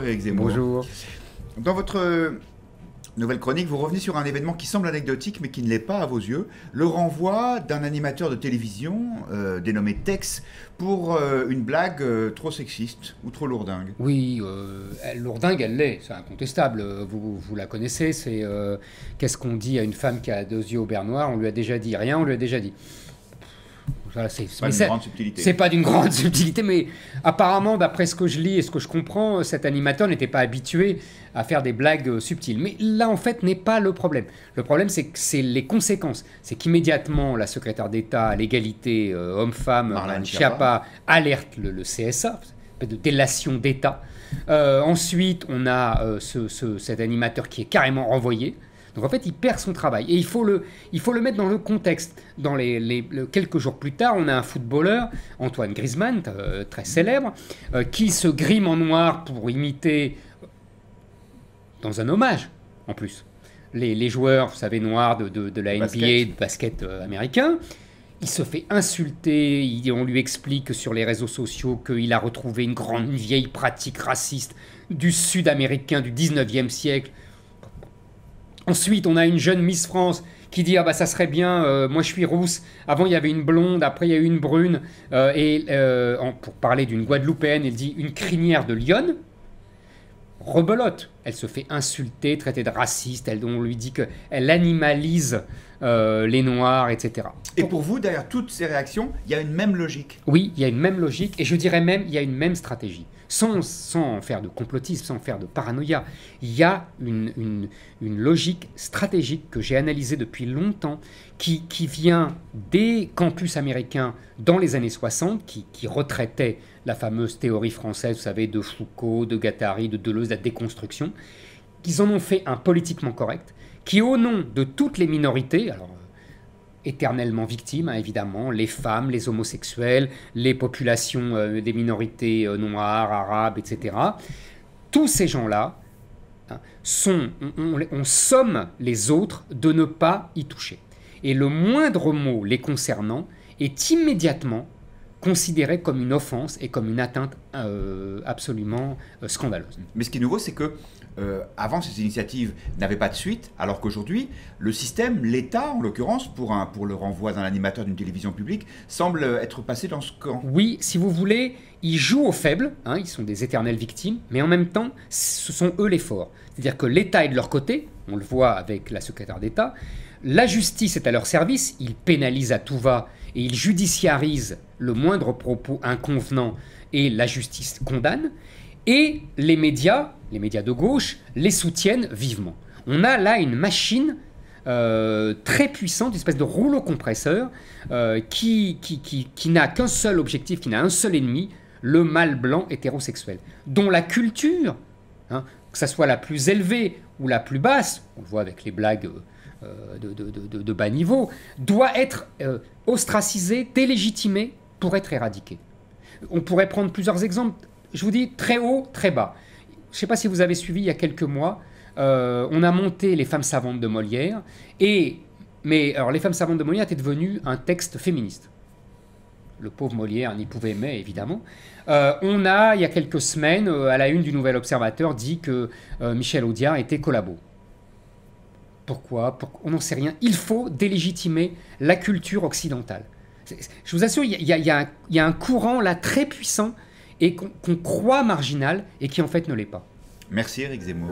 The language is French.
Éric Zemmour. Bonjour. Dans votre nouvelle chronique, vous revenez sur un événement qui semble anecdotique mais qui ne l'est pas à vos yeux. Le renvoi d'un animateur de télévision dénommé Tex pour une blague trop sexiste ou trop lourdingue. Oui, lourdingue, elle l'est, c'est incontestable. Vous la connaissez, c'est qu'est-ce qu'on dit à une femme qui a 2 yeux au beurre noir? On lui a déjà dit rien, on lui a déjà dit. Voilà, c'est pas d'une grande subtilité. C'est pas d'une grande subtilité, mais apparemment, d'après ce que je lis et ce que je comprends, cet animateur n'était pas habitué à faire des blagues subtiles. Mais là, en fait, n'est pas le problème. Le problème, c'est que c'est les conséquences. C'est qu'immédiatement, la secrétaire d'État à l'égalité homme-femme, Marlène Schiappa, alerte le CSA, de délation d'État. Ensuite, on a cet animateur qui est carrément renvoyé. Donc en fait, il perd son travail. Et il faut le mettre dans le contexte. Quelques jours plus tard, on a un footballeur, Antoine Griezmann, très célèbre, qui se grime en noir pour imiter, dans un hommage en plus, les joueurs, vous savez, noirs de la NBA, de basket américain. Il se fait insulter, on lui explique sur les réseaux sociaux qu'il a retrouvé une vieille pratique raciste du sud-américain du 19e siècle. Ensuite, on a une jeune Miss France qui dit « Ah bah ça serait bien, moi je suis rousse, avant il y avait une blonde, après il y a eu une brune. » Pour parler d'une Guadeloupéenne, elle dit « Une crinière de lionne ». Rebelote, elle se fait insulter, traiter de raciste, on lui dit qu'elle animalise les Noirs, etc. Et pour vous, derrière toutes ces réactions, il y a une même logique. Oui, il y a une même logique, et je dirais même, il y a une même stratégie. Sans faire de complotisme, sans faire de paranoïa, il y a une logique stratégique que j'ai analysée depuis longtemps, qui vient des campus américains dans les années 60, qui retraitaient la fameuse théorie française, vous savez, de Foucault, de Guattari, de Deleuze, la déconstruction, qu'ils en ont fait un politiquement correct, qui au nom de toutes les minorités, alors éternellement victimes, hein, évidemment, les femmes, les homosexuels, les populations des minorités noires, arabes, etc. Tous ces gens-là, hein, on somme les autres de ne pas y toucher. Et le moindre mot les concernant est immédiatement considéré comme une offense et comme une atteinte absolument scandaleuse. Mais ce qui est nouveau, c'est que avant, ces initiatives n'avaient pas de suite, alors qu'aujourd'hui, le système, l'État en l'occurrence, pour le renvoi d'un animateur d'une télévision publique, semble être passé dans ce camp. Oui, si vous voulez, ils jouent aux faibles, hein, ils sont des éternelles victimes, mais en même temps, ce sont eux les forts. C'est-à-dire que l'État est de leur côté, on le voit avec la secrétaire d'État, la justice est à leur service, ils pénalisent à tout va et ils judiciarisent le moindre propos inconvenant et la justice condamne, et les médias de gauche, les soutiennent vivement. On a là une machine très puissante, une espèce de rouleau compresseur qui n'a qu'un seul objectif, qui n'a un seul ennemi, le mâle blanc hétérosexuel, dont la culture, hein, que ce soit la plus élevée ou la plus basse, on le voit avec les blagues de bas niveau, doit être ostracisée, délégitimée pour être éradiquée. On pourrait prendre plusieurs exemples. Je vous dis très haut, très bas. Je ne sais pas si vous avez suivi il y a quelques mois, on a monté Les Femmes savantes de Molière, mais alors Les Femmes savantes de Molière était devenu un texte féministe. Le pauvre Molière n'y pouvait aimer, évidemment. On a, il y a quelques semaines, à la une du Nouvel Observateur, dit que Michel Audiard était collabo. Pourquoi? On n'en sait rien. Il faut délégitimer la culture occidentale. Je vous assure, il y a un courant là très puissant et qu'on croit marginal et qui en fait ne l'est pas. Merci Éric Zemmour.